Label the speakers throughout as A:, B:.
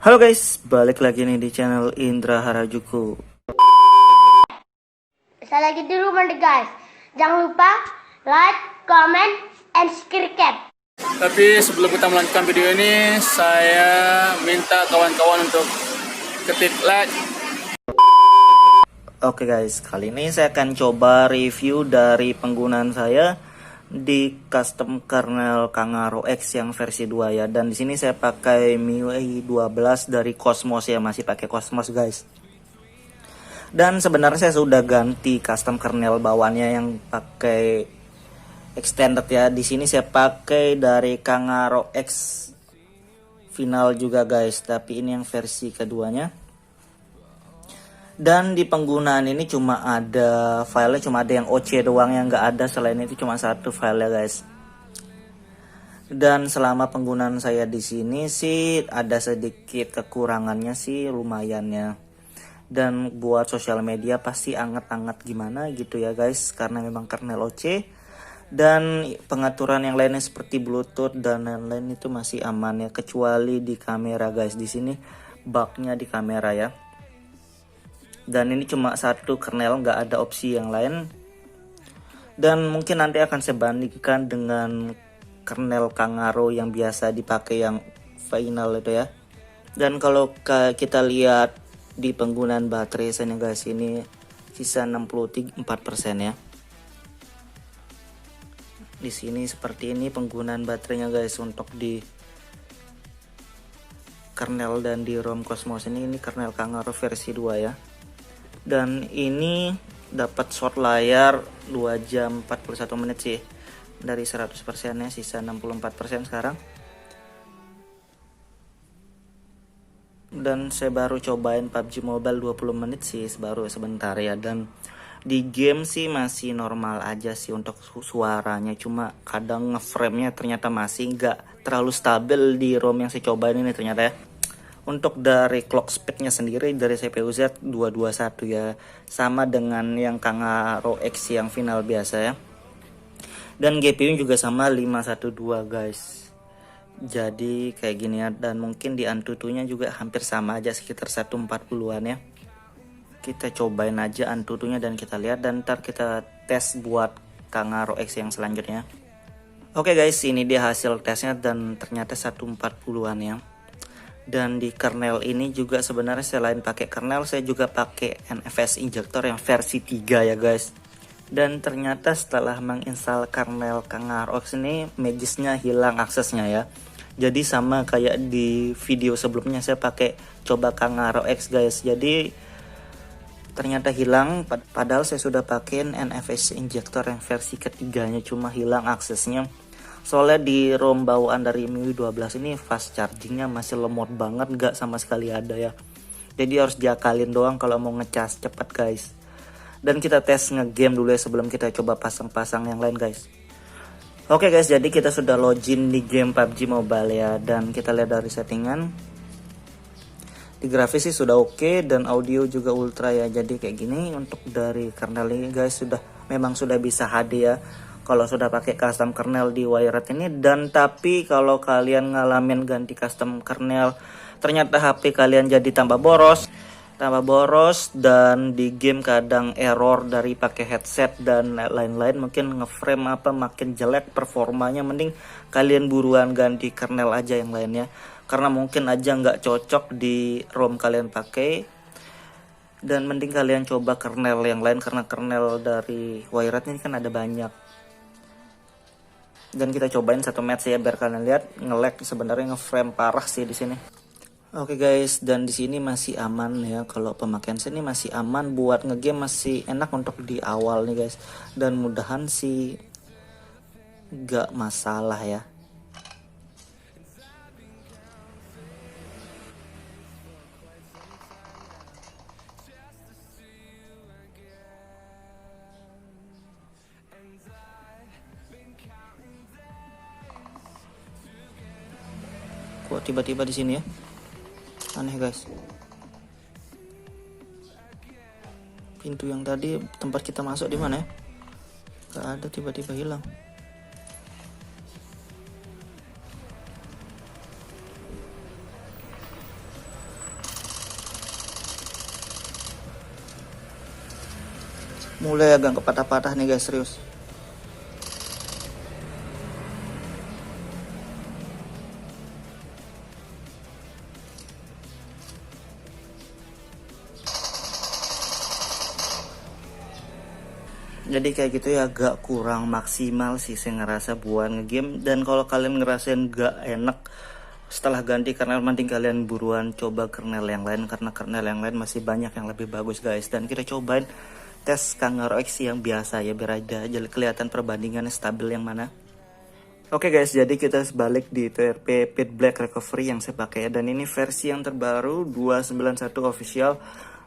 A: Halo guys, balik lagi nih di channel Indra Harajuku.
B: Saya lagi di rumah nih guys. Jangan lupa like, comment, and subscribe.
C: Tapi sebelum kita melanjutkan video ini, saya minta kawan-kawan untuk ketik like.
A: Oke guys, kali ini saya akan coba review dari penggunaan saya di custom kernel Kangaroo X yang versi 2 ya. Dan di sini saya pakai MIUI 12 dari Cosmos ya, masih pakai Cosmos guys. Dan sebenarnya saya sudah ganti custom kernel bawaannya yang pakai extended ya. Di sini saya pakai dari Kangaroo X final juga guys, tapi ini yang versi keduanya. Dan di penggunaan ini cuma ada filenya, cuma ada yang OC doang, yang nggak ada selain itu cuma satu file ya guys. Dan selama penggunaan saya di sini sih ada sedikit kekurangannya sih lumayan ya. Dan buat sosial media pasti anget-anget gimana gitu ya guys, karena memang kernel OC. Dan pengaturan yang lainnya seperti Bluetooth dan lain-lain itu masih aman ya, kecuali di kamera guys. Di sini bugnya di kamera ya. Dan ini cuma satu kernel, nggak ada opsi yang lain. Dan mungkin nanti akan saya bandingkan dengan kernel Kangaroo yang biasa dipakai yang final itu ya. Dan kalau kita lihat di penggunaan baterai saya guys, ini sisa 64% ya. Di sini seperti ini penggunaan baterainya guys untuk di kernel dan di ROM Cosmos ini kernel Kangaroo versi 2 ya. Dan ini dapat short layar 2 jam 41 menit sih. Dari 100% nya sisa 64% sekarang. Dan saya baru cobain PUBG Mobile 20 menit sih, baru sebentar ya. Dan di game sih masih normal aja sih untuk suaranya. Cuma kadang ngeframe-nya ternyata masih nggak terlalu stabil di ROM yang saya cobain ini ternyata ya. Untuk dari clock speednya sendiri dari CPU Z 221 ya, sama dengan yang Kangaroo X yang final biasa ya. Dan GPU juga sama 512 guys. Jadi kayak gini ya, dan mungkin di Antutunya juga hampir sama aja, sekitar 140-an ya. Kita cobain aja Antutunya dan kita lihat, dan ntar kita tes buat Kangaroo X yang selanjutnya. Oke guys, ini dia hasil tesnya dan ternyata 140-an ya. Dan di kernel ini juga sebenarnya selain pakai kernel, saya juga pakai NFS injector yang versi 3 ya guys. Dan ternyata setelah menginstal kernel Kangaroo X ini, magisnya hilang aksesnya ya. Jadi sama kayak di video sebelumnya saya pakai coba Kangaroo X guys. Jadi ternyata hilang, padahal saya sudah pakai NFS injector yang versi ketiganya, cuma hilang aksesnya. Soalnya di ROM bawaan dari MIUI 12 ini fast chargingnya masih lemot banget, nggak sama sekali ada ya. Jadi harus diakalin doang kalau mau ngecas cepet guys. Dan kita tes ngegame dulu ya sebelum kita coba pasang-pasang yang lain guys. Oke guys, jadi kita sudah login di game PUBG Mobile ya. Dan kita lihat dari settingan, di grafis sih sudah oke, dan audio juga ultra ya. Jadi kayak gini untuk dari kernel ini guys, memang sudah bisa HD ya kalau sudah pakai custom kernel di Wired ini. Dan tapi kalau kalian ngalamin ganti custom kernel, ternyata HP kalian jadi tambah boros dan di game kadang error dari pakai headset dan lain-lain, mungkin ngeframe apa makin jelek performanya, mending kalian buruan ganti kernel aja yang lainnya, karena mungkin aja nggak cocok di ROM kalian pakai. Dan mending kalian coba kernel yang lain, karena kernel dari Wired ini kan ada banyak. Dan kita cobain satu match ya biar kalian lihat nge-lag, sebenarnya nge-frame parah sih di sini. Oke guys, dan di sini masih aman ya, kalau pemakaian sini masih aman, buat ngegame masih enak untuk di awal nih guys. Dan mudahan sih gak masalah ya. Kok tiba-tiba di sini ya? Aneh guys. Pintu yang tadi tempat kita masuk di mana ya? Gak ada, tiba-tiba hilang. mulai agak patah-patah nih guys, serius. Jadi kayak gitu ya, agak kurang maksimal sih saya ngerasa buat ngegame. Dan kalau kalian ngerasain gak enak setelah ganti kernel, mending kalian buruan coba kernel yang lain, karena kernel yang lain masih banyak yang lebih bagus guys. Dan kita cobain tes Kangaroo X yang biasa ya, biar aja kelihatan perbandingannya stabil yang mana. Oke guys, jadi kita balik di TRP Pit Black Recovery yang saya pakai ya. Dan ini versi yang terbaru 291 official.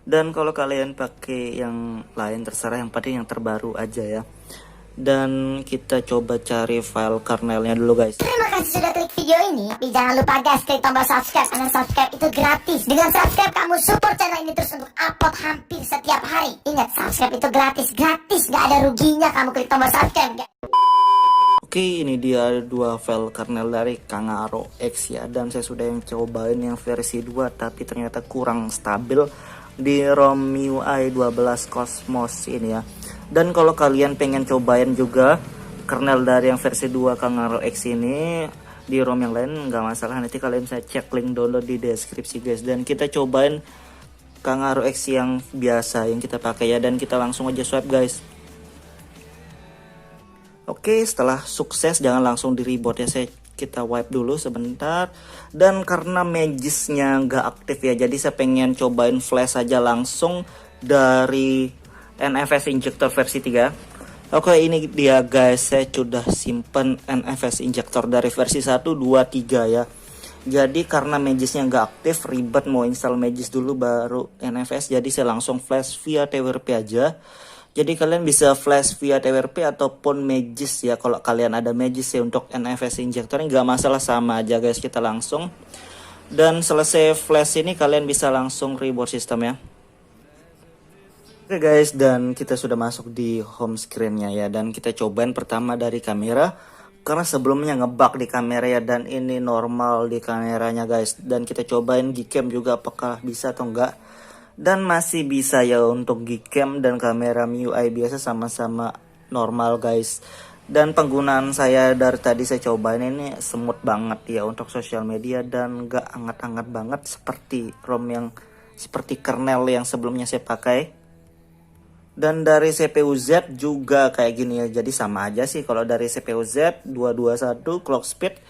A: Dan kalau kalian pakai yang lain terserah, yang penting yang terbaru aja ya. Dan kita coba cari file kernelnya dulu guys.
D: Terima kasih sudah klik video ini. Tapi jangan lupa guys, klik tombol subscribe, karena subscribe itu gratis. Dengan subscribe kamu support channel ini terus untuk upload hampir setiap hari. Ingat, subscribe itu gratis, gak ada ruginya kamu klik tombol subscribe.
A: Oke, ini dia dua file kernel dari Kangaroo X ya. Dan saya sudah yang cobain yang versi 2, tapi ternyata kurang stabil di ROM MIUI 12 Cosmos ini ya. Dan kalau kalian pengen cobain juga kernel dari yang versi 2 Kangaroo X ini di ROM yang lain, nggak masalah, nanti kalian bisa cek link download di deskripsi guys. Dan kita cobain Kangaroo X yang biasa yang kita pakai ya, dan kita langsung aja swipe guys. Oke, setelah sukses jangan langsung di reboot ya, kita wipe dulu sebentar. Dan karena magisnya nggak aktif ya, jadi saya pengen cobain flash aja langsung dari NFS Injector versi 3. Oke, ini dia guys, saya sudah simpen NFS Injector dari versi 1, 2, 3 ya. Jadi karena magisnya nggak aktif, ribet mau install magis dulu baru NFS, jadi saya langsung flash via TWRP aja. Jadi kalian bisa flash via TWRP ataupun magis ya. Kalau kalian ada magis ya untuk NFS Injector, nggak masalah, sama aja guys, kita langsung. Dan selesai flash ini kalian bisa langsung reboot sistem ya. Oke guys, dan kita sudah masuk di home screen-nya ya. Dan kita cobain pertama dari kamera, karena sebelumnya ngebug di kamera ya, dan ini normal di kameranya guys. Dan kita cobain Gcam juga apakah bisa atau enggak. Dan masih bisa ya untuk Gcam dan kamera MIUI biasa sama-sama normal guys. Dan penggunaan saya dari tadi saya cobain ini smooth banget ya untuk sosial media, dan gak hangat-hangat banget seperti ROM yang seperti kernel yang sebelumnya saya pakai. Dan dari CPU Z juga kayak gini ya, jadi sama aja sih. Kalau dari CPU Z 221 clock speed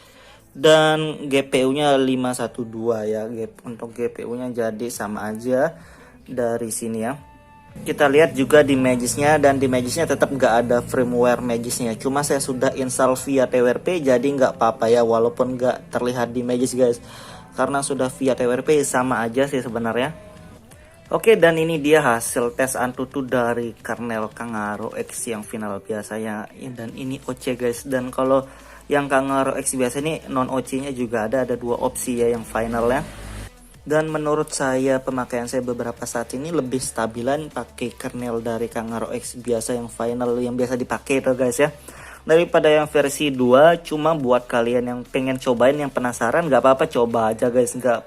A: dan GPU-nya 512 ya. Untuk GPU-nya jadi sama aja dari sini ya. Kita lihat juga di magisnya, dan di magisnya tetap nggak ada firmware magisnya, cuma saya sudah install via TWRP, jadi nggak apa-apa ya walaupun nggak terlihat di magis guys, karena sudah via TWRP sama aja sih sebenarnya. Oke, dan ini dia hasil tes Antutu dari kernel Kangaroo X yang final biasanya, dan ini OC guys. Dan kalau yang Kangaroo X biasa ini non OC nya juga ada 2 opsi ya yang finalnya. Dan menurut saya pemakaian saya beberapa saat ini lebih stabilan pakai kernel dari Kangaroo X biasa yang final, yang biasa dipakai tuh guys ya, daripada yang versi 2. Cuma buat kalian yang pengen cobain, yang penasaran, nggak apa-apa, coba aja guys, nggak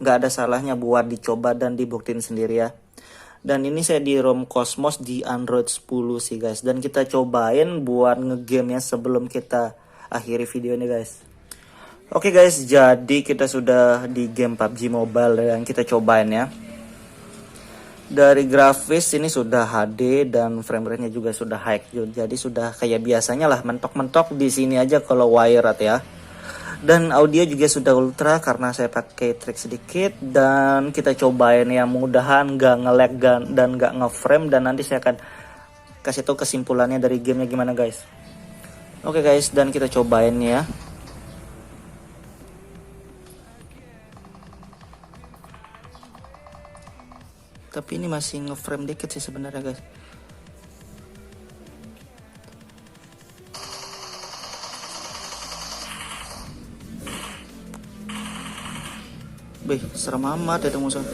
A: ada salahnya buat dicoba dan dibuktiin sendiri ya. Dan ini saya di ROM Cosmos di Android 10 sih guys, dan kita cobain buat ngegame ya sebelum kita akhiri video ini guys. Oke guys, jadi kita sudah di game PUBG Mobile yang kita cobain ya. Dari grafis ini sudah HD dan frame rate-nya juga sudah high, jadi sudah kayak biasanya lah, mentok-mentok di sini aja kalau wired ya. Dan audio juga sudah ultra karena saya pakai track sedikit. Dan kita cobain ya, mudahan nggak nge-lag dan nggak nge-frame, dan nanti saya akan kasih tahu kesimpulannya dari gamenya gimana guys. Oke guys, dan kita cobain ya. Tapi ini masih nge-frame dikit sih sebenarnya guys. Bih, serem amat ada musuh.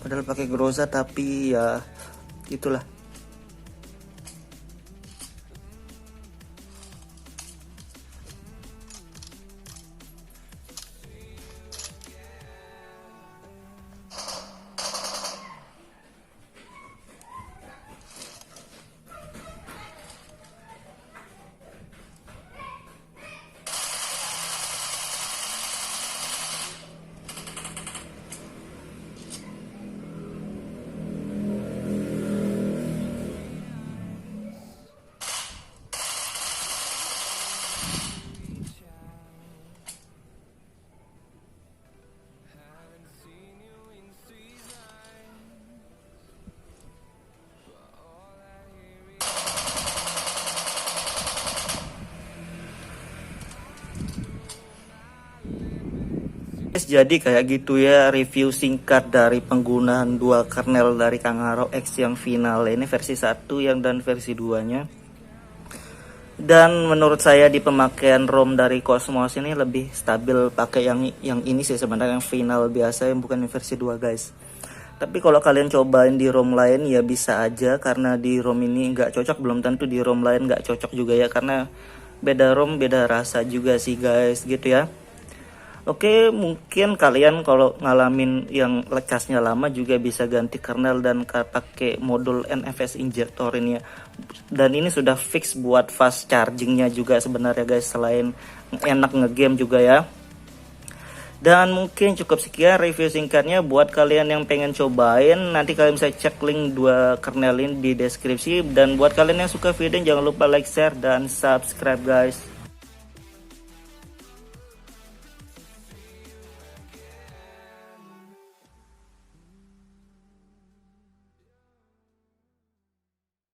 A: padahal pakai Groza, tapi ya itulah. Jadi kayak gitu ya review singkat dari penggunaan dual kernel dari Kangaroo X yang final. Ini versi 1 yang dan versi 2-nya. Dan menurut saya di pemakaian ROM dari Cosmos ini lebih stabil pakai yang ini sih sebenarnya, yang final biasa, yang bukan yang versi 2 guys. Tapi kalau kalian cobain di ROM lain ya bisa aja, karena di ROM ini nggak cocok, belum tentu di ROM lain nggak cocok juga ya, karena beda ROM beda rasa juga sih guys gitu ya. Oke, mungkin kalian kalau ngalamin yang lecasnya lama juga bisa ganti kernel dan pakai modul NFS injector ini ya. Dan ini sudah fix buat fast chargingnya juga sebenarnya guys, selain enak ngegame juga ya. Dan mungkin cukup sekian review singkatnya buat kalian yang pengen cobain. Nanti kalian bisa cek link 2 kernel ini di deskripsi. Dan buat kalian yang suka video, jangan lupa like, share, dan subscribe guys.